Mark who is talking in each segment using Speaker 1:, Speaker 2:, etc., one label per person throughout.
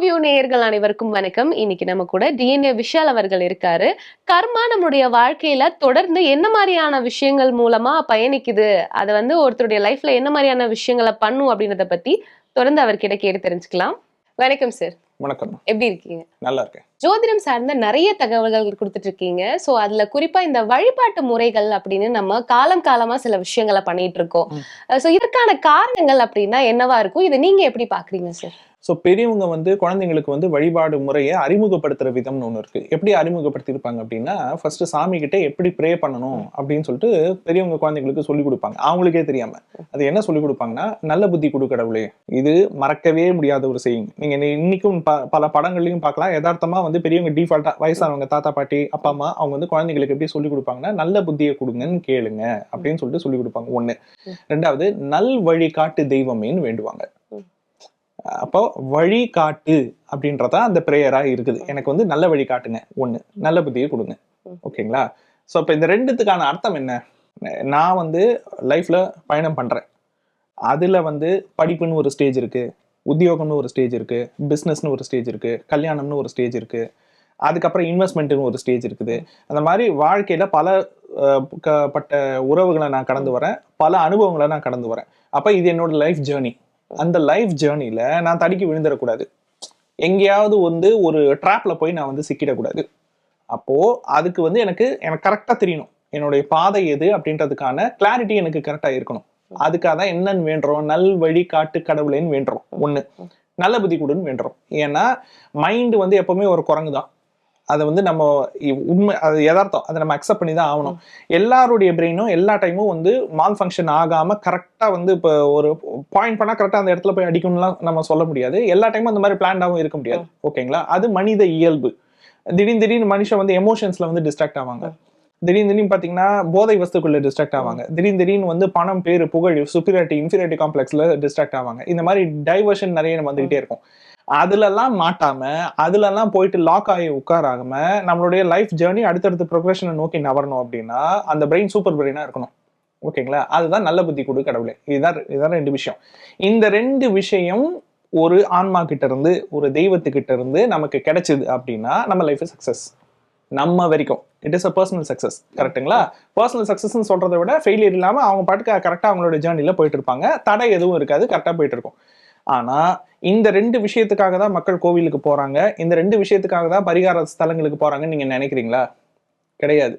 Speaker 1: View நேயர்கள் அனைவருக்கும் வணக்கம். இன்னைக்கு நம்ம கூட டிஎன்ஏ விஷால் அவர்கள் இருக்காரு. கர்மா நம்மளுடைய வாழ்க்கையில தொடர்ந்து என்ன மாதிரியான விஷயங்கள் மூலமா பயணிக்குது, அதை ஒருத்தருடைய லைஃப்ல என்ன மாதிரியான விஷயங்களை பண்ணும் அப்படின்றத பத்தி தொடர்ந்து அவர்கிட்ட கேட்டு தெரிஞ்சுக்கலாம். வணக்கம் சார்.
Speaker 2: வணக்கம்.
Speaker 1: எப்படி இருக்கீங்க?
Speaker 2: நல்லா இருக்கேன்.
Speaker 1: ஜோதிடம் சார்ந்த நிறைய தகவல்கள் கொடுத்துட்டு இருக்கீங்க. சோ அதுல குறிப்பா இந்த வழிபாட்டு முறைகள் அப்படின்னு நம்ம காலமா சில விஷயங்களை பண்ணிட்டு இருக்கோம். சோ இதற்கான காரணங்கள் அப்படின்னா என்னவா இருக்கும்? இதை நீங்க எப்படி பாக்குறீங்க சார்?
Speaker 2: ஸோ பெரியவங்க குழந்தைங்களுக்கு வழிபாடு முறையை அறிமுகப்படுத்துற விதம்னு ஒன்று இருக்கு. எப்படி அறிமுகப்படுத்தியிருப்பாங்க அப்படின்னா, ஃபர்ஸ்ட் சாமி கிட்ட எப்படி ப்ரே பண்ணணும் அப்படின்னு சொல்லிட்டு பெரியவங்க குழந்தைங்களுக்கு சொல்லிக் கொடுப்பாங்க. அவங்களுக்கே தெரியாம அது என்ன சொல்லிக் கொடுப்பாங்கன்னா, நல்ல புத்தி கொடு கடவுளே. இது மறக்கவே முடியாத ஒரு செய்யுங்க. நீங்க இன்னைக்கும் பல படங்கள்லையும் பார்க்கலாம். யதார்த்தமா பெரியவங்க டிஃபால்ட்டா வயசானவங்க தாத்தா பாட்டி அப்பா அம்மா அவங்க குழந்தைங்களுக்கு எப்படி சொல்லிக் கொடுப்பாங்கன்னா, நல்ல புத்தியை கொடுங்கன்னு கேளுங்க அப்படின்னு சொல்லிட்டு சொல்லிக் கொடுப்பாங்க. ஒண்ணு. ரெண்டாவது, நல் வழி காட்டு தெய்வமேன்னு வேண்டுவாங்க. அப்போ வழி காட்டு அப்படின்றதா அந்த பிரேயரா இருக்குது. எனக்கு நல்ல வழி காட்டுங்க, ஒண்ணு நல்ல புத்தியை கொடுங்க. ஓகேங்களா? ஸோ இப்போ இந்த ரெண்டுத்துக்கான அர்த்தம் என்ன? நான் லைஃப்ல பயணம் பண்றேன். அதுல படிப்புன்னு ஒரு ஸ்டேஜ் இருக்கு, உத்தியோகம்னு ஒரு ஸ்டேஜ் இருக்கு, பிஸ்னஸ்னு ஒரு ஸ்டேஜ் இருக்கு, கல்யாணம்னு ஒரு ஸ்டேஜ் இருக்கு, அதுக்கப்புறம் இன்வெஸ்ட்மெண்ட்னு ஒரு ஸ்டேஜ் இருக்குது. அந்த மாதிரி வாழ்க்கையில பல பட்ட உறவுகளை நான் கடந்து வரேன், பல அனுபவங்களை நான் கடந்து வரேன். அப்ப இது என்னோட லைஃப் ஜேர்னி. அந்த லைஃப் ஜேர்னில நான் தடுக்கி விழுந்துடக்கூடாது. எங்கேயாவது ஒரு ட்ராப்ல போய் நான் சிக்கிடக்கூடாது. அப்போ அதுக்கு எனக்கு கரெக்டா தெரியணும் என்னுடைய பாதை எது அப்படின்றதுக்கான கிளாரிட்டி எனக்கு கரெக்டா இருக்கணும். அதுக்காக தான் என்னன்னு வேண்டுறோம், நல் வழி காட்டு கடவுளேன்னு வேண்டுறோம். ஒண்ணு, நல்ல புத்தி கொடுன்னு வேண்டுறோம். ஏன்னா மைண்ட் எப்பவுமே ஒரு குரங்கு தான். அதை நம்ம உண்மை, அது யதார்த்தம், அதை நம்ம அக்செப்ட் பண்ணி தான் ஆகணும். எல்லாருடைய பிரெயினும் எல்லா டைமும் மால் ஃபங்க்ஷன் ஆகாம கரெக்டா இப்போ ஒரு பாயிண்ட் பண்ணா கரெக்டா அந்த இடத்துல போய் அடிக்கணும்லாம் நம்ம சொல்ல முடியாது. எல்லா டைமும் அந்த மாதிரி பிளான்டாவும் இருக்க முடியாது. ஓகேங்களா? அது மனித இயல்பு. திடீர்னு மனுஷன் எமோஷன்ஸ்ல டிஸ்ட்ராக்ட் ஆவாங்க. திடீர்னு பாத்தீங்கன்னா போதை வஸ்துக்குள்ள டிஸ்ட்ராக்ட் ஆவாங்க. திடீர்னு பணம், பேரு, புகழ், சுப்பீரியாரிட்டி, இன்ஃபீரியாரிட்டி காம்ப்ளெக்ஸ்ல டிஸ்ட்ராக்ட் ஆவாங்க. இந்த மாதிரி டைவர்ஷன் நிறைய வந்துகிட்டே இருக்கும். அதுலலாம் மாட்டாம, அதுலலாம் போயிட்டு லாக் ஆகி உட்காராம நம்மளுடைய லைஃப் ஜேர்னி அடுத்தடுத்த ப்ரொக்ரெஷனை நோக்கி நவரணும் அப்படின்னா அந்த பிரெயின் சூப்பர் பிரெயினா இருக்கணும். ஓகேங்களா? அதுதான் நல்ல புத்தி கொடு கடவுளே. இதுதான் ரெண்டு விஷயம். இந்த ரெண்டு விஷயம் ஒரு ஆன்மா கிட்ட இருந்து, ஒரு தெய்வத்துக்கிட்ட இருந்து நமக்கு கிடைச்சது அப்படின்னா நம்ம லைஃப் சக்சஸ். நம்ம வரைக்கும் it is a personal success. கரெக்டுங்களா? பர்சனல் சக்சஸ்ன்னு சொல்றதை விட ஃபெயிலியர் இல்லாம அவங்க பாட்டுக்கு கரெக்டா அவங்களோட ஜேர்னில போயிட்டு இருப்பாங்க. தடை எதுவும் இருக்காது, கரெக்டா போயிட்டு இருக்கும். ஆனா இந்த ரெண்டு விஷயத்துக்காக தான் மக்கள் கோவிலுக்கு போறாங்க, இந்த ரெண்டு விஷயத்துக்காக தான் பரிகார ஸ்தலங்களுக்கு போறாங்கன்னு நீங்க நினைக்கிறீங்களா? கிடையாது.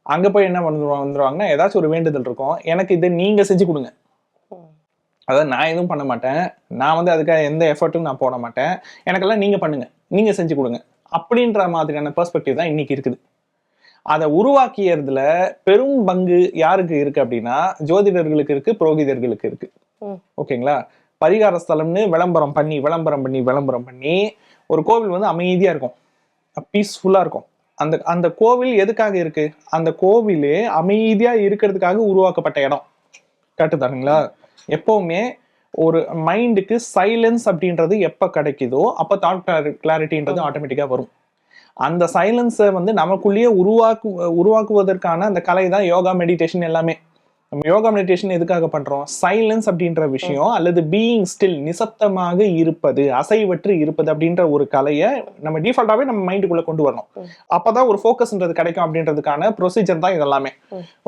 Speaker 2: அங்க போய் என்ன வந்துருவாங்கன்னா, ஏதாச்சும் ஒரு வேண்டுதல் இருக்கும், எனக்கு இதை நீங்க செஞ்சு கொடுங்க. அதாவது நான் எதுவும் பண்ண மாட்டேன், நான் அதுக்காக எந்த எஃபர்ட்டும் நான் போட மாட்டேன், எனக்கெல்லாம் நீங்க பண்ணுங்க, நீங்க செஞ்சு கொடுங்க அப்படின்ற மாதிரியான பெர்ஸ்பெக்டிவ் தான் இன்னைக்கு இருக்குது. அதை உருவாக்கியதுல பெரும் பங்கு யாருக்கு இருக்கு அப்படின்னா, ஜோதிடர்களுக்கு இருக்கு, புரோகிதர்களுக்கு இருக்கு. ஓகேங்களா? பரிகார ஸ்தலம்னு விளம்பரம் பண்ணி ஒரு கோவில் அமைதியா இருக்கும், பீஸ்ஃபுல்லா இருக்கும். அந்த கோவில் எதுக்காக இருக்கு? அந்த கோவிலே அமைதியா இருக்கிறதுக்காக உருவாக்கப்பட்ட இடம். கரெக்டுதானுங்களா? எப்பவுமே ஒரு மைண்டுக்கு சைலன்ஸ் அப்படின்றது எப்ப கிடைக்குதோ அப்ப தாட் கிளாரிட்டின்றது ஆட்டோமேட்டிக்கா வரும். அந்த சைலன்ஸை நமக்குள்ளேயே உருவாக்குவதற்கான அந்த கலை தான் யோகா, மெடிடேஷன் எல்லாமே. நம்ம யோகா மெடிடேஷன் எதுக்காக பண்றோம்? சைலன்ஸ் அப்படின்ற விஷயம், அல்லது பீயிங் ஸ்டில், நிசப்தமாக இருப்பது, அசைவற்று இருப்பது அப்படின்ற ஒரு கலையை நம்ம டிஃபால்ட்டாவே நம்ம மைண்டுக்குள்ள கொண்டு வரணும். அப்பதான் ஒரு ஃபோக்கஸ்ன்றது கிடைக்கும் அப்படின்றதுக்கான ப்ரொசீஜர் தான் இதெல்லாமே.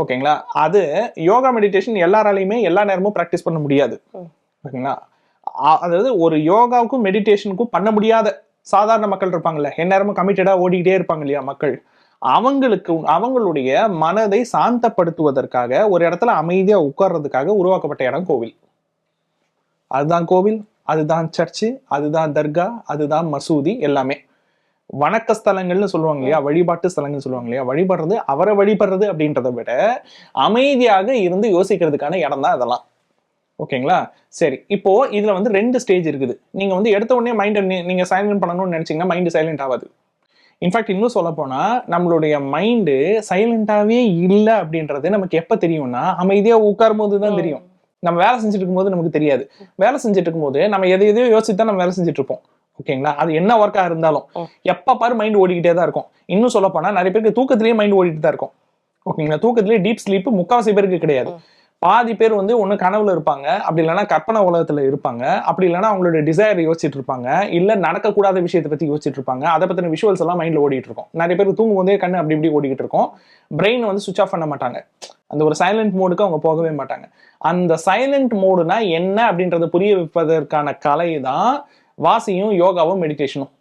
Speaker 2: ஓகேங்களா? அது யோகா மெடிடேஷன் எல்லாராலையுமே எல்லா நேரமும் பிராக்டிஸ் பண்ண முடியாது. ஓகேங்களா? அதாவது ஒரு யோகாவுக்கும் மெடிடேஷனுக்கும் பண்ண முடியாத சாதாரண மக்கள் இருப்பாங்கல்ல, எந்நேரமும் கமிட்டடா ஓடிக்கிட்டே இருப்பாங்க இல்லையா மக்கள், அவங்களுடைய மனதை சாந்தப்படுத்துவதற்காக ஒரு இடத்துல அமைதியா உட்கார்றதுக்காக உருவாக்கப்பட்ட இடம் கோவில். அதுதான் கோவில், அதுதான் சர்ச்சு, அதுதான் தர்கா, அதுதான் மசூதி. எல்லாமே வணக்க ஸ்தலங்கள்னு சொல்லுவாங்க இல்லையா, வழிபாட்டு ஸ்தலங்கள் சொல்லுவாங்க இல்லையா. வழிபடுறது, அவரை வழிபடுறது அப்படின்றத விட அமைதியாக இருந்து யோசிக்கிறதுக்கான இடம் தான் அதெல்லாம். ஓகேங்களா? சரி, இப்போ இதுல ரெண்டு ஸ்டேஜ் இருக்குது. நீங்க எடுத்த உடனே மைண்டை நீங்க சைலண்ட் பண்ணணும்னு நினைச்சீங்கன்னா மைண்டு சைலண்ட் ஆகாது. இன்ஃபேக்ட் இன்னும் சொல்ல போனா நம்மளுடைய மைண்டு சைலண்டாவே இல்லை அப்படின்றது நமக்கு எப்ப தெரியும்னா, அமைதியா உட்காரும் போது தான் தெரியும். நம்ம வேலை செஞ்சுட்டு இருக்கும் போது நமக்கு தெரியாது. வேலை செஞ்சுட்டு இருக்கும் போது நம்ம எதையோ யோசிச்சுதான் நம்ம வேலை செஞ்சுட்டு இருப்போம். ஓகேங்களா? அது என்ன ஒர்க்கா இருந்தாலும் எப்ப பாரு மைண்ட் ஓடிக்கிட்டே தான் இருக்கும். இன்னும் சொல்ல போனா நிறைய பேருக்கு தூக்கத்திலேயே மைண்ட் ஓடிட்டு தான் இருக்கும். ஓகேங்களா? தூக்கத்திலேயே டீப் ஸ்லீப் முக்காவாசி பேருக்கு கிடையாது. பாதி பேர் வந்து ஒண்ணு கனவுல இருப்பாங்க, அப்படி இல்லைன்னா கற்பனை உலகத்துல இருப்பாங்க, அப்படி இல்லைன்னா அவங்களோட டிசைர் யோசிச்சுட்டு இருப்பாங்க, இல்ல நடக்கக்கூடாத விஷயத்தை பத்தி யோசிச்சுட்டு இருப்பாங்க. அதை பத்தின விஷுவல்ஸ் எல்லாம் மைண்ட்ல ஓடிட்டு இருக்கும். நிறைய பேர் தூங்கும் போதே கண்ணு அப்படி இப்படி ஓடிக்கிட்டு இருக்கும். பிரெயின் வந்து சுவிச் ஆஃப் பண்ண மாட்டாங்க. அந்த ஒரு சைலண்ட் மோடுக்கு அவங்க போகவே மாட்டாங்க. அந்த சைலண்ட் மோடுனா என்ன அப்படின்றத புரிய வைப்பதற்கான கலை தான் வாசியும், யோகாவும், மெடிடேஷனும்.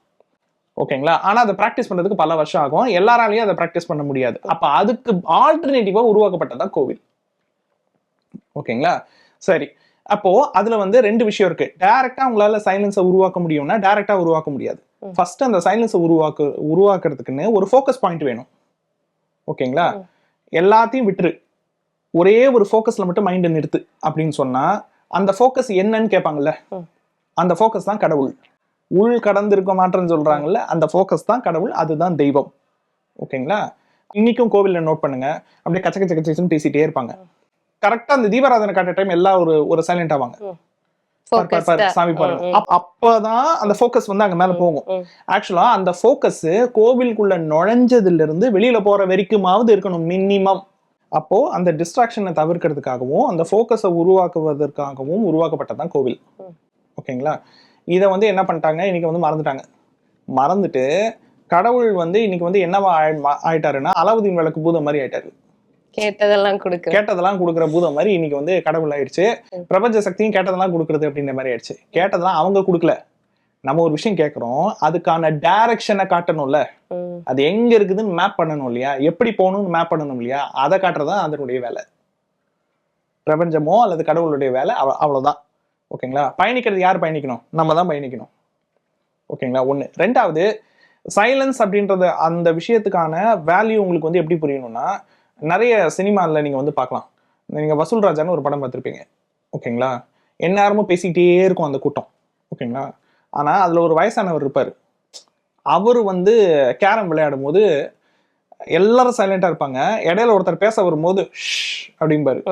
Speaker 2: ஓகேங்களா? ஆனா அதை பிராக்டிஸ் பண்றதுக்கு பல வருஷம் ஆகும். எல்லாராலையும் அதை பிராக்டிஸ் பண்ண முடியாது. அப்ப அதுக்கு ஆல்டர்னேட்டிவா உருவாக்கப்பட்டதான் கோவில். ஓகேங்களா? சரி, அப்போ அதுல வந்து ரெண்டு விஷயம் இருக்கு. டைரக்டா உங்களால சைலன்ஸை உருவாக்க முடியும்னா டைரக்டா உருவாக்க முடியாது. ஃபர்ஸ்ட் அந்த சைலன்ஸை உருவாக்குறதுக்குன்னு ஒரு ஃபோக்கஸ் பாயிண்ட் வேணும். ஓகேங்களா? எல்லாத்தையும் விட்டுரு, ஒரே ஒரு ஃபோக்கஸ்ல மட்டும் மைண்டை நிறுத்து அப்படின்னு சொன்னா அந்த ஃபோக்கஸ் என்னன்னு கேட்பாங்கல்ல, அந்த ஃபோக்கஸ் தான் கடவுள். உள் கடந்து இருக்க மாட்டேன்னு சொல்றாங்கல்ல, அந்த ஃபோக்கஸ் தான் கடவுள், அதுதான் தெய்வம். ஓகேங்களா? இன்னைக்கும் கோவில்ல நோட் பண்ணுங்க, அப்படியே கச்ச கச்ச கச்சன்னு பேசிட்டே இருப்பாங்க. கரெக்டா அந்த தீபாராதனை காட்டுற டைம் எல்லாம் ஒரு சைலண்ட் ஆவாங்க. சாமி பாருங்க. அப்பதான் அந்த ஃபோக்கஸ் வந்து அங்க மேல போகும். ஆக்சுவலா அந்த ஃபோக்கஸ் கோவிலுக்குள்ள நுழைஞ்சதுல இருந்து வெளியில போற வரைக்குமாவது இருக்கணும் மினிமம். அப்போ அந்த டிஸ்ட்ராக்ஷனை தவிர்க்கிறதுக்காகவும் அந்த ஃபோக்கஸை உருவாக்குவதற்காகவும் உருவாக்கப்பட்டதான் கோவில். ஓகேங்களா? இதை வந்து என்ன பண்ணிட்டாங்க, இன்னைக்கு வந்து மறந்துட்டு கடவுள் வந்து இன்னைக்கு வந்து என்னவா ஆயிட்டாருன்னா அலாவுதீன் விளக்கு பூதம் மாதிரி ஆயிட்டாரு. கேட்டதெல்லாம் கொடுக்குற பூதம் மாதிரி இன்னைக்கு வந்து கடவுள் ஆயிடுச்சு. பிரபஞ்ச சக்தியும் கேட்டதெல்லாம் கொடுக்குறது அப்படின்ற மாதிரி ஆயிடுச்சு. கேட்டதெல்லாம் அவங்க கொடுக்கல, நம்ம ஒரு விஷயம் கேட்கறோம், அதுக்கான டைரக்ஷனை காட்டணும்ல, அது எங்க இருக்குதுன்னு மேப் பண்ணணும் இல்லையா, எப்படி போகணும்னு மேப் பண்ணணும் இல்லையா, அதை காட்டுறதுதான் அதனுடைய வேலை. பிரபஞ்சமோ அல்லது கடவுளுடைய வேலை அவ்வளவுதான். ஓகேங்களா? பயணிக்கிறது யார் பயணிக்கணும்? நம்ம தான் பயணிக்கணும். ஓகேங்களா? ஒண்ணு. ரெண்டாவது, சைலன்ஸ் அப்படின்றது அந்த விஷயத்துக்கான வேல்யூ உங்களுக்கு வந்து எப்படி புரியணும்னா, நிறைய சினிமாவில் நீங்க வந்து பார்க்கலாம். நீங்க வசூல் ராஜான்னு ஒரு படம் பார்த்துருப்பீங்க. ஓகேங்களா? எந்நேரமும் பேசிக்கிட்டே இருக்கும் அந்த கூட்டம். ஓகேங்களா? ஆனா அதுல ஒரு வயசானவர் இருப்பாரு. அவரு வந்து கேரம் விளையாடும் போது எல்லாரும் சைலண்டா இருப்பாங்க. இடையில ஒருத்தர் பேச வரும்போது அப்படிம்பாரு.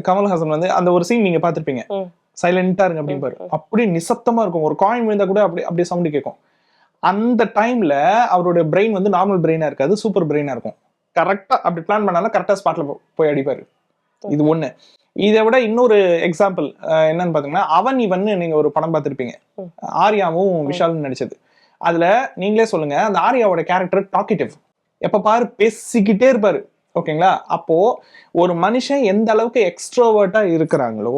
Speaker 2: கமல்ஹாசன் வந்து அந்த ஒரு சீன் நீங்க பார்த்திருப்பீங்க. சைலண்டா இருங்க அப்படிம்பாரு. அப்படி நிசப்தமா இருக்கும். ஒரு காயின் விழுந்தா கூட அப்படி சவுண்ட் கேட்கும். அந்த டைம்ல அவருடைய பிரெயின் வந்து நார்மல் பிரெயினா இருக்காது, சூப்பர் பிரெயினா இருக்கும். கரெக்டா அப்படி பிளான் பண்ணாலும் கரெக்டா ஸ்பாட்ல போய் அடிப்பாரு. இது ஒண்ணு. இதை விட இன்னொரு எக்ஸாம்பிள் என்னன்னு பாத்தீங்கன்னா, அவன் இவன் நீங்க ஒரு படம் பார்த்திருப்பீங்க. ஆர்யாவும் விஷாலும் நடிச்சது. அதுல நீங்களே சொல்லுங்க, அந்த ஆர்யாவோட கேரக்டர் டாக்கிட்டிவ், எப்ப பாரு பேசிக்கிட்டே இருப்பாரு. ஓகேங்களா? அப்போ ஒரு மனுஷன் எந்த அளவுக்கு எக்ஸ்ட்ரோவர்ட்டா இருக்கிறாங்களோ,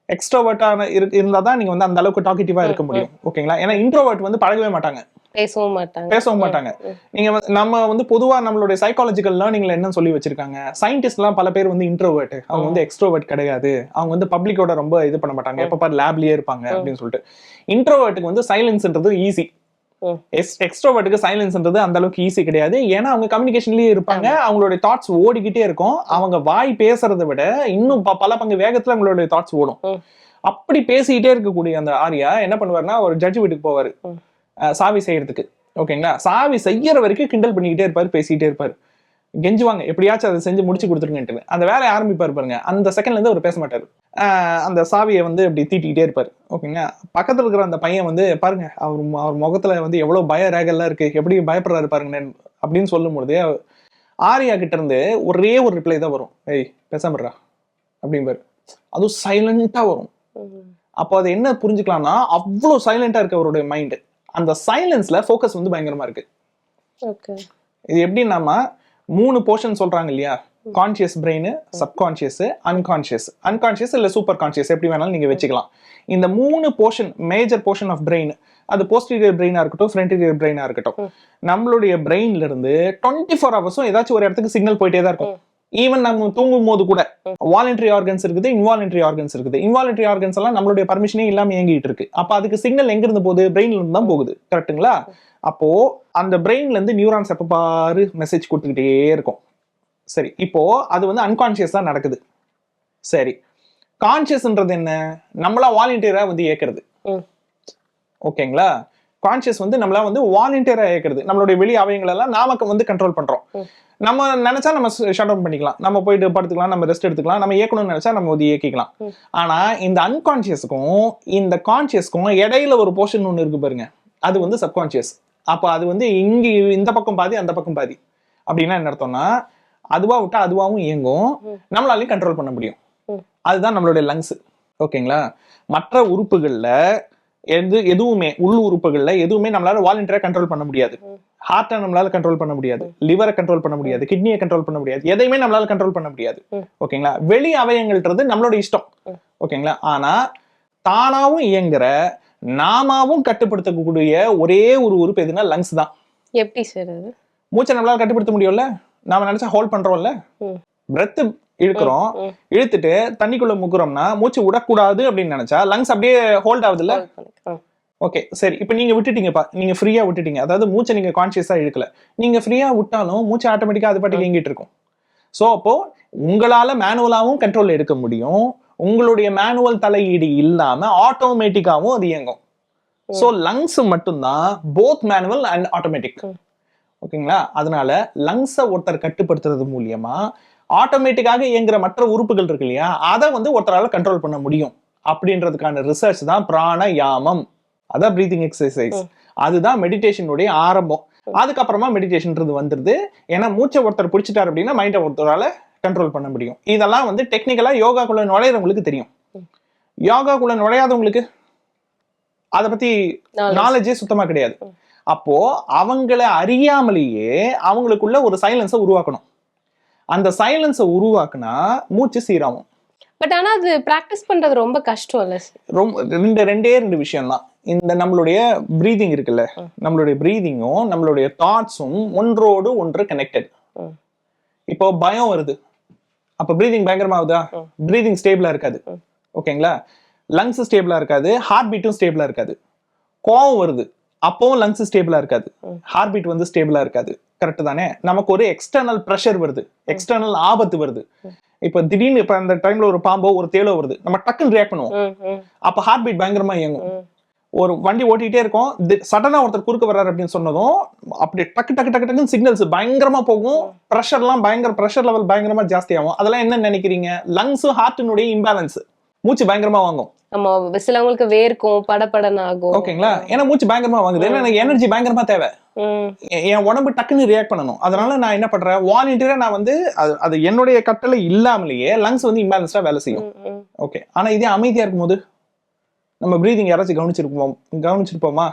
Speaker 2: எக்ஸ்ட்ரோவர்ட்டான இருந்தாதான் நீங்க வந்து அந்த அளவுக்கு டாக்கிட்டிவா இருக்க முடியும். ஓகேங்களா? ஏன்னா இன்ட்ரோவர்ட் வந்து பழகவே மாட்டாங்க, பேசவும் மாட்டாங்க. நீங்க நம்ம வந்து பொதுவா நம்மளுடைய சைக்காலஜிக்கல் லேர்னிங்ல என்ன சொல்லி வச்சிருக்காங்க, சயின்டிஸ்ட் எல்லாம் பல பேர் வந்து இன்ட்ரோவர்ட், அவங்க வந்து எக்ஸ்ட்ரோவர்ட் கிடையாது, அவங்க வந்து பப்ளிக்கோட ரொம்ப இது பண்ண மாட்டாங்க, எப்ப பாரு லேப்லயே இருப்பாங்க அப்படின்னு சொல்லிட்டு. இன்ட்ரோவர்ட்டுக்கு வந்து சைலன்ஸ்ன்றது ஈஸி, எக்ஸ்ட்ரோவர்ட்டுக்கு சைலன்ஸ்ன்றது அந்த அளவுக்கு ஈஸி கிடையாது. ஏன்னா அவங்க கம்யூனிகேஷன்லயே இருப்பாங்க, அவங்களுடைய தாட்ஸ் ஓடிக்கிட்டே இருக்கும். அவங்க வாய் பேசுறதை விட இன்னும் பல பங்கு வேகத்துல அவங்களுடைய தாட்ஸ் ஓடும். அப்படி பேசிக்கிட்டே இருக்கக்கூடிய அந்த ஆர்யா என்ன பண்ணுவாருன்னா, ஒரு ஜட்ஜ் வீட்டுக்கு போவாரு சாவி செய்யறதுக்கு. ஓகேங்களா? சாவி செய்யற வரைக்கும் கிண்டல் பண்ணிக்கிட்டே இருப்பாரு, பேசிக்கிட்டே இருப்பாரு, கெஞ்சுவாங்க எப்படியாச்சும் அதை செஞ்சு முடிச்சு கொடுத்துருங்கன்ட்டு. அந்த வேலையை ஆரம்பிப்பாரு பாருங்க, அந்த செகண்ட்ல இருந்து அவர் பேச மாட்டாரு. அந்த சாவியை வந்து அப்படி தீட்டிக்கிட்டே இருப்பாரு. ஓகேங்களா? பக்கத்துல இருக்கிற அந்த பையன் வந்து பாருங்க, அவர் முகத்துல வந்து எவ்வளவு பய ரேகெல்லாம் இருக்கு, எப்படி பயப்படுறாரு பாருங்க அப்படின்னு சொல்லும் பொழுது ஆர்யா கிட்ட இருந்து ஒரே ஒரு ரிப்ளை தான் வரும், ஏய் பேசாமடுறா அப்படிம்பாரு. அதுவும் சைலண்டா வரும். அப்போ அதை என்ன புரிஞ்சுக்கலாம்னா, அவ்வளவு சைலண்டா இருக்கு அவருடைய மைண்ட். அந்த சைலன்ஸ்ல ஃபோக்கஸ் வந்து பயங்கரமா இருக்கு. இது எப்படின்னா, 3 போர்ஷன் சொல்றாங்க இல்லையா, conscious brain, subconscious, unconscious. Unconscious இல்ல சூப்பர் கான்சியஸ் எப்படி வேணாலும் நீங்க வச்சுக்கலாம். இந்த 3 portion, major portion of brain, அது போஸ்டீரியர் பிரெயினா இருக்கட்டும், ஃப்ரண்டீரியர் பிரெயினா இருக்கட்டும், நம்மளுடைய பிரெயின்ல இருந்து 24 ஹவர்ஸும் ஏதாச்சும் ஒரு இடத்துக்கு சிக்னல் போயிட்டே தான் இருக்கும். ஈவன் நம்ம தூங்கும் போது கூட வாலண்டரி ஆர்கன்ஸ் இருக்குது, இன்வாலண்டரி ஆர்கன்ஸ் இருக்குது. இன்வாலண்டரி ஆர்கன்ஸ் எல்லாம் நம்மளுடைய பர்மிஷனே இல்லாம இயங்கிட்டு இருக்கு. அப்ப அதுக்கு சிக்னல் எங்க இருந்து போகுது? பிரெயின்ல இருந்து தான் போகுது. கரெக்ட்டுங்களா? அப்போ அந்த பிரெயின்ல இருந்து நியூரான்ஸ் எப்ப பாரு மெசேஜ் கொடுத்துக்கிட்டே இருக்கும். சரி, இப்போ அது வந்து அன்கான்சியஸ் தான் நடக்குது. சரி, கான்சியஸ்ன்றது என்ன? நம்மளா வாலண்டியரா வந்து இயக்கிறது. ஓகேங்களா? கான்சியஸ் வந்து நம்மளா வந்து வாலண்டியரா இயக்கிறது. நம்மளுடைய வெளி அவயங்கள் எல்லாம் நாம வந்து கண்ட்ரோல் பண்றோம். நம்ம நினைச்சா நம்ம ஷட் டவுன் பண்ணிக்கலாம், நம்ம போயிட்டு படுத்துக்கலாம், நம்ம ரெஸ்ட் எடுத்துக்கலாம், நம்ம இயக்கணும்னு நினைச்சா நம்ம வந்து இயக்கிக்கலாம். ஆனா இந்த அன்கான்சியஸ்க்கும் இந்த கான்சியஸ்க்கும் இடையில ஒரு போர்ஷன் ஒன்று இருக்கு பாருங்க, அது வந்து சப்கான்சியஸ். அப்போ அது வந்து இங்க இந்த பக்கம் பாதி அந்த பக்கம் பாதி. அப்படின்னா என்ன அர்த்தம்னா, அதுவா விட்டா அதுவாகவும் இயங்கும், நம்மளாலையும் கண்ட்ரோல் பண்ண முடியும். அதுதான் நம்மளுடைய லங்ஸ். ஓகேங்களா? மற்ற உறுப்புகள்ல எதுவுமே உள் உறுப்புகள்ல எதுவுமே நம்மளால வாலண்டரியா கண்ட்ரோல் பண்ண முடியாது. ஹார்ட்டை நம்மளால கண்ட்ரோல் பண்ண முடியாது, லிவரை கண்ட்ரோல் பண்ண முடியாது, கிட்னியை கண்ட்ரோல் பண்ண முடியாது, எதையுமே நம்மளால கண்ட்ரோல் பண்ண முடியாது. ஓகேங்களா? வெளி அவயங்கள்ன்றது நம்மளோட இஷ்டம். ஓகேங்களா? ஆனா தானாவும் இயங்குற நாமாவும் கட்டுப்படுத்தக்கூடிய ஒரே ஒரு உறுப்பு எதுனா லங்ஸ் தான்.
Speaker 1: எப்படி சார் அது?
Speaker 2: மூச்சை நம்மளால கட்டுப்படுத்த முடியும்ல, நாம நினைச்சா ஹோல்ட் பண்றோம்ல, பிரெத் இழுக்கிறோம், இழுத்துட்டு தண்ணிக்குள்ள முக்குறோம்னா மூச்சு விடக்கூடாது அப்படின்னு நினைச்சா லங்ஸ் அப்படியே ஹோல்ட் ஆகுது இல்ல. ஓகே சரி, இப்ப நீங்க விட்டுட்டீங்கப்பா, நீங்க ஃப்ரீயா விட்டுட்டீங்க, அதாவது மூச்சை நீங்க கான்சியஸா இழுக்கல, நீங்க ஃப்ரீயா விட்டாலும் மூச்சு ஆட்டோமேட்டிக்கா அது பாட்டுக்கு இயங்கிட்டு இருக்கும். சோ அப்போ உங்களால மேனுவலாவும் கண்ட்ரோல் எடுக்க முடியும், உங்களுடைய மேனுவல் தலையீடு இல்லாம ஆட்டோமேட்டிக்காவும் அது இயங்கும். சோ லங்ஸ் மட்டும்தான் போத் மேனுவல் அண்ட் ஆட்டோமேட்டிக். ஓகேங்களா? அதனால லங்ஸை ஒருத்தர் கட்டுப்படுத்துறது மூலியமா ஆட்டோமேட்டிக்காக இயங்குற மற்ற உறுப்புகள் இருக்கு இல்லையா, அதை வந்து ஒருத்தரால கண்ட்ரோல் பண்ண முடியும் அப்படின்றதுக்கான ரிசர்ச் தான் பிராணயாமம். அதான் பிரீதிங் எக்ஸசைஸ். அதுதான் மெடிடேஷனுடைய ஆரம்பம். அதுக்கப்புறமா மெடிடேஷன்ன்றது வந்துருது. ஏன்னா மூச்சை ஒருத்தர் பிடிச்சிட்டாரு அப்படின்னா மைண்டை ஒருத்தரால கண்ட்ரோல் பண்ண முடியும். இதெல்லாம் வந்து டெக்னிக்கலா யோகாக்குள்ள நுழையிறவங்களுக்கு தெரியும். யோகாக்குள்ள நுழையாதவங்களுக்கு அதை பத்தி நாலேஜே சுத்தமா கிடையாது. அப்போ அவங்கள அறியாமலேயே அவங்களுக்குள்ள ஒரு சைலன்ஸை உருவாக்கணும். அந்த சைலன்ஸை உருவாக்குனா மூச்சு சீராகும்.
Speaker 1: பட் ஆனா அது பிராக்டிஸ் பண்றது ரொம்ப கஷ்டம் இல்ல சார்?
Speaker 2: ரொம்ப ரெண்டு விஷயம் தான். இந்த நம்மளுடைய பிரீதிங் இருக்குல்ல, நம்மளுடைய பிரீதிங்கும் நம்மளுடைய தாட்ஸும் ஒன்றோடு ஒன்று கனெக்டட். இப்போ பயம் வருது, அப்ப பிரீதிங் பயங்கரமா ஆகுதா? பிரீதிங் ஸ்டேபிளா இருக்காது. ஓகேங்களா? லங்ஸ் ஸ்டேபிளா இருக்காது, ஹார்ட் பீட்டும் ஸ்டேபிளா இருக்காது. கோவம் வருது, அப்பவும் லங்ஸ் ஸ்டேபிளா இருக்காது, ஹார்ட் பீட் வந்து ஸ்டேபிளா இருக்காது. கரெக்ட் தானே? நமக்கு ஒரு எக்ஸ்டர்னல் ப்ரெஷர் வருது, எக்ஸ்டர்னல் ஆபத்து வருது. இப்ப திடீர்னு இப்ப அந்த டைம்ல ஒரு பாம்போ ஒரு தேளோ வருது, நம்ம டக்குன்னு ரியாக்ட் பண்ணுவோம். அப்ப ஹார்ட் பீட் பயங்கரமா இயங்கும். ஒரு வண்டி ஓட்டிட்டே இருக்கோம், சடனா ஒருத்தர் குறுக்க வர்றாரு அப்படின்னு சொன்னதும் அப்படி டக்கு டக்கு டக்கு டக்குன்னு சிக்னல்ஸ் பயங்கரமா போகும், ப்ரெஷர்லாம் ப்ரெஷர் லெவல் பயங்கரமா ஜாஸ்தி ஆகும். அதெல்லாம் என்ன நினைக்கிறீங்க? லங்ஸ் ஹார்ட்டினுடைய இம்பேலன்ஸ், மூச்சு பயங்கரமா வாங்கும்.
Speaker 1: ஆமா, சிலவங்களுக்கு வேர்க்கும், படபடன்னு ஆகும்.
Speaker 2: ஓகேங்களா? ஏன்னா மூச்சு பயங்கரமா வாங்குது, ஏன்னா எனக்கு எனர்ஜி பயங்கரமா தேவை, என் உடம்பு டக்குன்னு ரியாக்ட் பண்ணணும். அதனால நான் என்ன பண்றேன், வாலண்டியரா நான் வந்து அது என்னுடைய கட்டளை இல்லாமலேயே லங்ஸ் வந்து இம்பேலன்ஸ்டா வேலை செய்யும். ஓகே, ஆனா இதே அமைதியா இருக்கும்போது, நம்ம பிரீதிங் யாராச்சும் கவனிச்சிருப்போமா?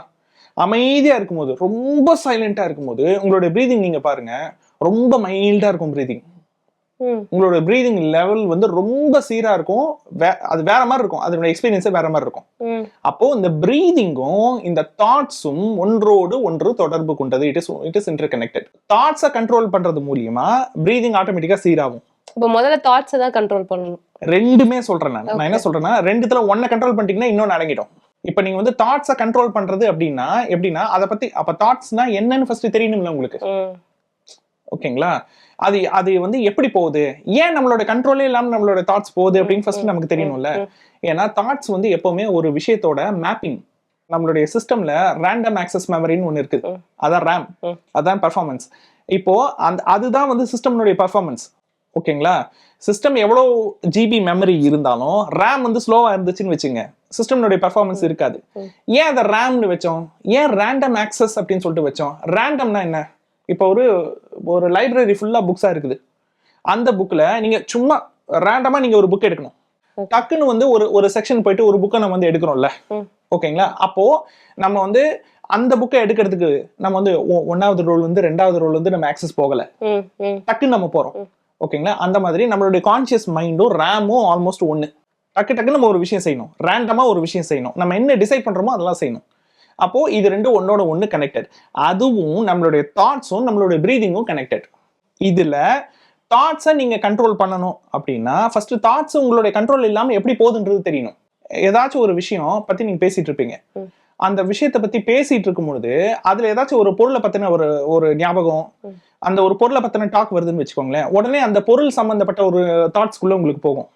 Speaker 2: அமைதியா இருக்கும்போது, ரொம்ப சைலண்டா இருக்கும்போது உங்களுடைய பிரீதிங் நீங்க பாருங்க, ரொம்ப மைல்டா இருக்கும் பிரீதிங். உங்களோட பிரீதிங் லெவல் வந்து ரொம்ப சீரா இருக்கும், அது வேற மாதிரி இருக்கும், அதோட எக்ஸ்பீரியன்ஸே வேற மாதிரி இருக்கும். அப்போ இந்த பிரீதிங்கும் இந்த தாட்ஸும் ஒன்றோடு ஒன்று தொடர்பு கொண்டது. It is interconnected. தாட்ஸை கண்ட்ரோல் பண்றது மூலியமா பிரீதிங் ஆட்டோமேட்டிக்கா சீராகும்.
Speaker 1: இப்போ முதல்ல தாட்ஸை தான் கண்ட்ரோல் பண்ணணும்.
Speaker 2: ரெண்டுமே சொல்றேன் நான் என்ன சொல்றேன்னா, ரெண்டுத்துல ஒன்ன கண்ட்ரோல் பண்ணிட்டீங்கன்னா இன்னொன்னு அடங்கிடும். இப்ப நீங்க வந்து தாட்ஸை கண்ட்ரோல் பண்றது அப்படின்னா எப்படின்னா, அதை பத்தி அப்ப தாட்ஸ்னா என்னன்னு ஃபர்ஸ்ட் தெரியணும்ல உங்களுக்கு. ஓகேங்களா? அது வந்து எப்படி போகுது, ஏன் நம்மளோட கண்ட்ரோலே இல்லாம நம்மளோட தாட்ஸ் போகுது அப்படின்னு ஃபர்ஸ்ட் நமக்கு தெரியணும்ல. ஏன்னா தாட்ஸ் வந்து எப்பவுமே ஒரு விஷயத்தோட மேப்பிங். நம்மளுடைய சிஸ்டம்ல ரேண்டம் ஆக்சஸ் மெமரின்னு ஒண்ணு இருக்கு, அதான் ரேம், அதான் பெர்ஃபார்மன்ஸ். இப்போ அதுதான் வந்து சிஸ்டம்னுடைய பெர்ஃபார்மன்ஸ். ஓகேங்களா? சிஸ்டம் எவ்வளவு ஜிபி மெமரி இருந்தாலும் ரேம் வந்து ஸ்லோவா இருந்துச்சுன்னு வச்சுங்க, சிஸ்டம்னுடைய பெர்ஃபார்மன்ஸ் இருக்காது. ஏன் அதை ரேம்னு வச்சோம், ஏன் ரேண்டம் ஆக்சஸ் அப்படின்னு சொல்லிட்டு வச்சோம்? ரேண்டம்னா என்ன? இப்போ ஒரு லைப்ரரி ஃபுல்லா புக்ஸா இருக்குது, அந்த புக்ல நீங்க சும்மா ரேண்டமா நீங்க ஒரு புக் எடுக்கணும், டக்குன்னு வந்து ஒரு செக்ஷன் போயிட்டு ஒரு புக்கை நம்ம வந்து எடுக்கிறோம்ல. ஓகேங்களா? அப்போ நம்ம வந்து அந்த புக்கை எடுக்கிறதுக்கு நம்ம வந்து 1வது ரோல் வந்து 2வது ரோல் வந்து நம்ம ஆக்சஸ் போகல, டக்குன்னு நம்ம போறோம். ஓகேங்களா? அந்த மாதிரி நம்மளுடைய கான்சியஸ் மைண்டும் ரேமும் ஆல்மோஸ்ட் ஒண்ணு. டக்குன்னு நம்ம ஒரு விஷயம் செய்யணும், ரேண்டமா ஒரு விஷயம் செய்யணும், நம்ம என்ன டிசைட் பண்றோமோ அதெல்லாம் செய்யணும். அப்போ இது ரெண்டும் ஒன்னோட ஒண்ணு கனெக்டட். அதுவும் நம்மளுடைய தாட்ஸும் நம்மளுடைய பிரீதிங்கும் கனெக்டட். இதுல தாட்ஸை நீங்க கண்ட்ரோல் பண்ணணும் அப்படின்னா ஃபர்ஸ்ட் தாட்ஸ் உங்களுடைய கண்ட்ரோல் இல்லாம எப்படி போகுதுன்றது தெரியணும். ஏதாச்சும் ஒரு விஷயம் பத்தி நீங்க பேசிட்டு இருப்பீங்க, அந்த விஷயத்தை பத்தி பேசிட்டு இருக்கும் பொழுது அதுல ஏதாச்சும் ஒரு பொருளை பத்தின ஒரு ஞாபகம், அந்த ஒரு பொருளை பத்தின டாக் வருதுன்னு வச்சுக்கோங்களேன், உடனே அந்த பொருள் சம்பந்தப்பட்ட ஒரு தாட்ஸ்குள்ள உங்களுக்கு போகும்.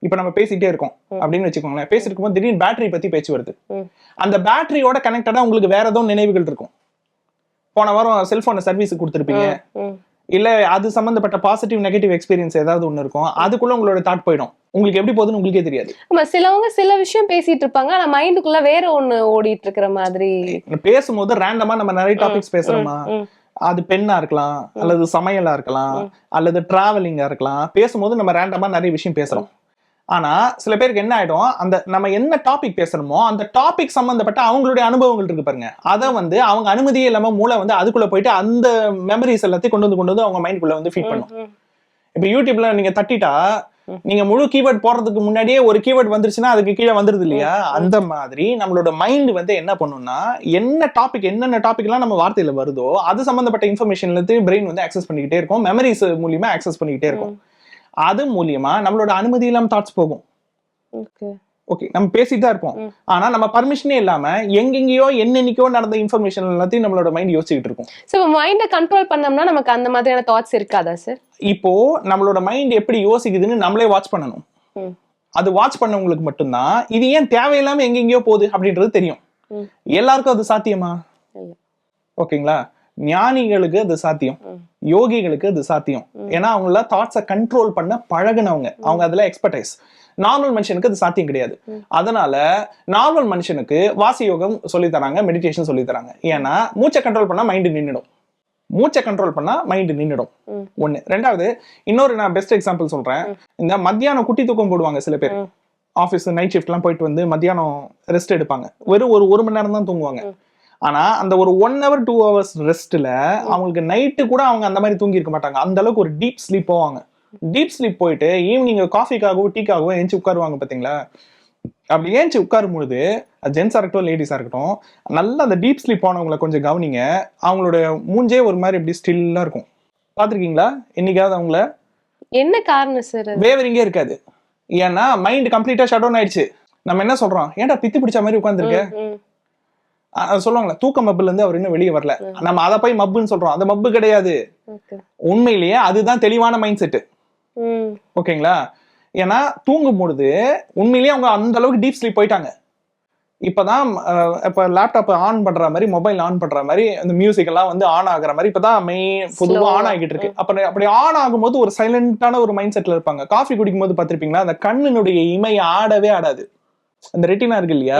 Speaker 2: இப்ப நம்ம பேசிட்டே இருக்கோம் அப்படின்னு வச்சுக்கோங்களேன், பேசிட்டு இருக்கும்போது திடீர்னு பேட்டரி பத்தி பேச்சு வருது, அந்த பேட்டரியோட கனெக்டடா உங்களுக்கு வேற ஏதோ நினைவுகள் இருக்கும். போன வாரம் செல்போனை சர்வீஸ் கொடுத்துருப்பீங்க, இல்ல அது சம்பந்தப்பட்ட பாசிட்டிவ் நெகட்டிவ் எக்ஸ்பீரியன்ஸ் ஏதாவது ஒண்ணு இருக்கும், அதுக்குள்ள உங்களோட தாட் போயிடும், உங்களுக்கு எப்படி போகுதுன்னு உங்களுக்கே தெரியாது.
Speaker 1: சிலவங்க சில விஷயம் பேசிட்டு இருப்பாங்க, ஆனா மைண்டுக்குள்ள வேற ஒண்ணு ஓடிட்டு இருக்கிற மாதிரி.
Speaker 2: பேசும்போது ரேண்டமா நம்ம நிறைய டாபிக்ஸ் பேசுறோமா, அது பெண்ணா இருக்கலாம், அல்லது சமையலா இருக்கலாம், அல்லது டிராவலிங்கா இருக்கலாம், பேசும்போது நம்ம ரேண்டமா நிறைய விஷயம் பேசுறோம். ஆனா சில பேருக்கு என்ன ஆயிடும், அந்த நம்ம என்ன டாபிக் பேசுறோமோ அந்த டாபிக் சம்பந்தப்பட்ட அவங்களுடைய அனுபவங்கள் இருக்கு பாருங்க, அதை வந்து அவங்க அனுமதியே இல்லாம மூளை வந்து அதுக்குள்ள போயிட்டு அந்த மெமரிஸ் எல்லாத்தையும் கொண்டு வந்து அவங்க மைண்ட்குள்ள வந்து ஃபீட் பண்ணும். இப்ப யூடியூப்ல நீங்க தட்டிட்டா நீங்க முழு கீவேர்ட் போடுறதுக்கு முன்னாடியே ஒரு கீவேர்ட் வந்துருச்சுன்னா அதுக்கு கீழே வந்துருது இல்லையா? அந்த மாதிரி நம்மளோட மைண்ட் வந்து என்ன பண்ணும்னா, என்ன டாபிக் என்னென்ன டாபிக் எல்லாம் நம்ம வார்த்தையில வருதோ அது சம்பந்தப்பட்ட இன்ஃபர்மேஷன் எல்லாத்தையும் பிரெயின் வந்து ஆக்சஸ் பண்ணிக்கிட்டே இருக்கும், மெமரிஸ் மூலியமா ஆக்சஸ் பண்ணிக்கிட்டே இருக்கும். அது மூலியமா நம்மளோட அனுமதி இல்லாம தாட்ஸ் போகும். ஓகே, நம்ம பேசிட்டு தான் இருப்போம், ஆனா நம்ம பர்மிஷனே இல்லாம எங்கெங்கயோ என்னென்னைக்கோ நடந்த இன்ஃபர்மேஷன் எல்லாத்தையும் நம்மளோட மைண்ட் யோசிச்சுட்டு இருக்கும்.
Speaker 1: சோ மைண்ட கண்ட்ரோல் பண்ணோம்னா நமக்கு அந்த மாதிரியான தாட்ஸ் இருக்காதா சார்?
Speaker 2: இப்போ நம்மளோட மைண்ட் எப்படி யோசிக்குதுன்னு நம்மளே வாட்ச் பண்ணணும். அது வாட்ச் பண்ணவங்களுக்கு மட்டும்தான் இது ஏன் தேவையில்லாம எங்கெங்கயோ போகுது அப்படின்றது தெரியும். எல்லாருக்கும் அது சாத்தியமா? ஓகேங்களா, ஞானிகளுக்கு அது சாத்தியம், யோகிகளுக்கு அது சாத்தியம். ஏன்னா அவங்கள தாட்ஸை கண்ட்ரோல் பண்ண பழகுனவங்க, அவங்க அதுல எக்ஸ்பர்டைஸ். நார்மல் மனுஷனுக்கு அது சாத்தியம் கிடையாது. அதனால நார்மல் மனுஷனுக்கு வாசி யோகம் சொல்லி தராங்க, மெடிடேஷன் சொல்லி தராங்க. ஏன்னா மூச்சை கண்ட்ரோல் பண்ணா மைண்ட் நின்னுடும், மூச்சை கண்ட்ரோல் பண்ணா மைண்ட் நின்னுடும். ஒண்ணு. ரெண்டாவது, இன்னொரு நான் பெஸ்ட் எக்ஸாம்பிள் சொல்றேன். இந்த மத்தியானம் குட்டி தூக்கம் போடுவாங்க சில பேர், ஆஃபீஸ் நைட் ஷிஃப்ட் எல்லாம் போயிட்டு வந்து மத்தியானம் ரெஸ்ட் எடுப்பாங்க, வெறும் ஒரு மணி நேரம் தான் தூங்குவாங்க. ஆனா அந்த ஒரு 1 hour 2 hours ரெஸ்ட்ல அவங்களுக்கு நைட்டு கூட அவங்க அந்த மாதிரி தூங்கி இருக்க மாட்டாங்க, அந்த அளவுக்கு ஒரு டீப் ஸ்லீப் போவாங்க. டீப் ஸ்லீப் போயிட்டு ஈவினிங் காஃபிக்காகவோ டீக்காகவோ ஏஞ்சி உட்காருவாங்க பாத்தீங்களா? அப்படி ஏஞ்சி உட்காரும் பொழுது ஜென்ஸா இருக்கட்டும் லேடிஸா இருக்கட்டும், நல்லா அந்த டீப் ஸ்லீப் போனவங்களை கொஞ்சம் கவனிங்க, அவங்களோட மூஞ்சே ஒரு மாதிரி எப்படி ஸ்டில்லா இருக்கும். பாத்திருக்கீங்களா என்னைக்காவது அவங்கள?
Speaker 1: என்ன காரணம் சார்?
Speaker 2: வேவரிங்கே இருக்காது. ஏன்னா மைண்ட் கம்ப்ளீட்டா ஷட் டவுன் ஆயிடுச்சு. நம்ம என்ன சொல்றோம், ஏன்டா பித்து பிடிச்ச மாதிரி உட்கார்ந்துருக்க சொல்லுவாங்களா, தூக்க மப்புல இருந்து அவர் இன்னும் வெளியே வரல, நம்ம அதை போய் மப்புன்னு சொல்றோம். அது மப்பு கிடையாது, உண்மையிலேயே அதுதான் தெளிவான மைண்ட் செட். ஓகேங்களா? ஏன்னா தூங்கும் பொழுது உண்மையிலேயே அவங்க அந்த அளவுக்கு டீப் ஸ்லீப் போயிட்டாங்க. இப்பதான் இப்ப லேப்டாப் ஆன் பண்ற மாதிரி, மொபைல் ஆன் பண்ற மாதிரி, அந்த மியூசிக் எல்லாம் வந்து ஆன் ஆகுற மாதிரி இப்பதான் பொதுவா ஆன் ஆகிட்டு இருக்கு. அப்படி ஆன் ஆகும்போது ஒரு சைலண்டான ஒரு மைண்ட் செட்ல இருப்பாங்க. காஃபி குடிக்கும் போது பாத்திருப்பீங்களா, அந்த கண்ணினுடைய இமை ஆடவே ஆடாது, அந்த ரெட்டினா இருக்கு இல்லையா,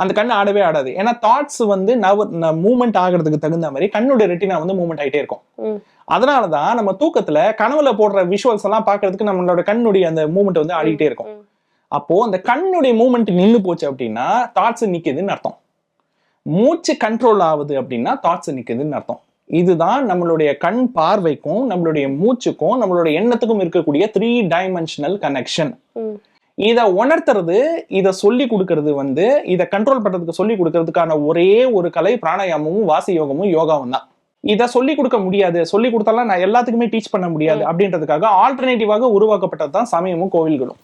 Speaker 2: அந்த கண்ணு ஆடவே ஆடாது. ஏன்னா தாட்ஸ் வந்து மூவ்மெண்ட் ஆகிறதுக்கு தகுந்த மாதிரி கண்ணுடைய ரெட்டினா வந்து மூவ்மெண்ட் ஆகிட்டே இருக்கும். அதனாலதான் நம்ம தூக்கத்துல கனவுல போடுற விஷுவல்ஸ் எல்லாம் பாக்குறதுக்கு நம்மளோட கண்ணுடைய அந்த மூவ்மெண்ட் வந்து ஆடிட்டே இருக்கும். அப்போ அந்த கண்ணுடைய மூவ்மெண்ட் நின்னு போச்சு அப்படின்னா தாட்ஸ் நிக்குதுன்னு அர்த்தம். மூச்சு கண்ட்ரோல் ஆகுது அப்படின்னா தாட்ஸ் நிக்குதுன்னு அர்த்தம். இதுதான் நம்மளுடைய கண் பார்வைக்கும் நம்மளுடைய மூச்சுக்கும் நம்மளுடைய எண்ணத்துக்கும் இருக்கக்கூடிய 3 dimensional கனெக்ஷன். இதை உணர்த்துறது, இதை சொல்லி கொடுக்கறது வந்து, இதை கண்ட்ரோல் பண்றதுக்கு சொல்லி கொடுக்கறதுக்கான ஒரே ஒரு கலை பிராணாயாமமும் வாசி யோகமும் யோகாவும் தான். இதை சொல்லி கொடுக்க முடியாது, சொல்லி கொடுத்தாலும் நான் எல்லாத்துக்குமே டீச் பண்ண முடியாது அப்படின்றதுக்காக ஆல்டர்னேட்டிவாக உருவாக்கப்பட்டது தான் சமயமும் கோவில்களும்.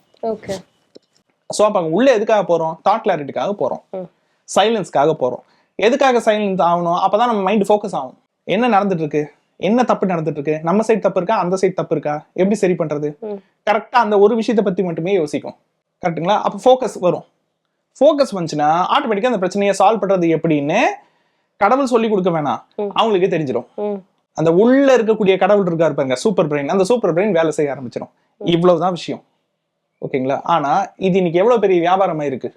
Speaker 2: சோ அப்ப உள்ள எதுக்காக போறோம்? தாட் கிளாரிட்டிக்காக போறோம், சைலன்ஸ்க்காக போறோம். எதுக்காக சைலன்ஸ் ஆகணும்? அப்பதான் நம்ம மைண்ட் ஃபோக்கஸ் ஆகும். என்ன நடந்துட்டு இருக்கு, என்ன தப்பு நடந்துட்டு இருக்கு, நம்ம சைடு தப்பு இருக்கா, அந்த சைடு தப்பு இருக்கா, எப்படி சரி பண்றது, கரெக்டா அந்த ஒரு விஷயத்தை பத்தி மட்டுமே யோசிக்கும். கரெக்டுங்களா? அப்ப ஃபோக்கஸ் வரும். ஃபோக்கஸ் வந்துச்சுன்னா ஆட்டோமேட்டிக்கா அந்த பிரச்சனையை சால்வ் பண்றது எப்படின்னு கடவுள் சொல்லி கொடுக்க வேணாம், அவங்களுக்கே தெரிஞ்சிடும். அந்த உள்ள இருக்கக்கூடிய கடவுள் இருக்கா இருப்பாங்க, சூப்பர் பிரெயின், அந்த சூப்பர் பிரெயின் வேலை செய்ய ஆரம்பிச்சிடும். இவ்வளவுதான் விஷயம். ஓகேங்களா? ஆனா இது இன்னைக்கு எவ்வளவு பெரிய வியாபாரமா இருக்கு.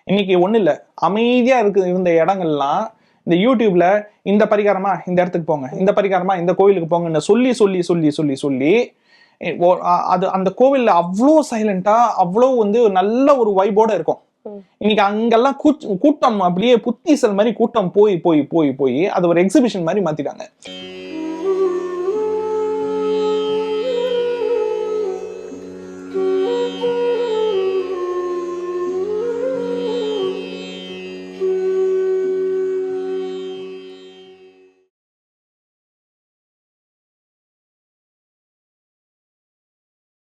Speaker 2: இன்னைக்கு ஒண்ணு இல்ல, அமைதியா இருக்கு இந்த இடங்கள்லாம் இந்த யூடியூப்ல இந்த பரிகாரமா இந்த இடத்துக்கு போங்க, இந்த பரிகாரமா இந்த கோவிலுக்கு போங்கன்னு சொல்லி சொல்லி சொல்லி சொல்லி சொல்லி அது அந்த கோவில்ல அவ்வளோ சைலண்டா, அவ்வளோ வந்து நல்ல ஒரு வைபோட இருக்கும். இன்னைக்கு அங்கெல்லாம் கூட்டம் அப்படியே புத்திசல் மாதிரி கூட்டம் போய் போய் போய் போய் அது ஒரு எக்ஸிபிஷன் மாதிரி மாத்திட்டாங்க.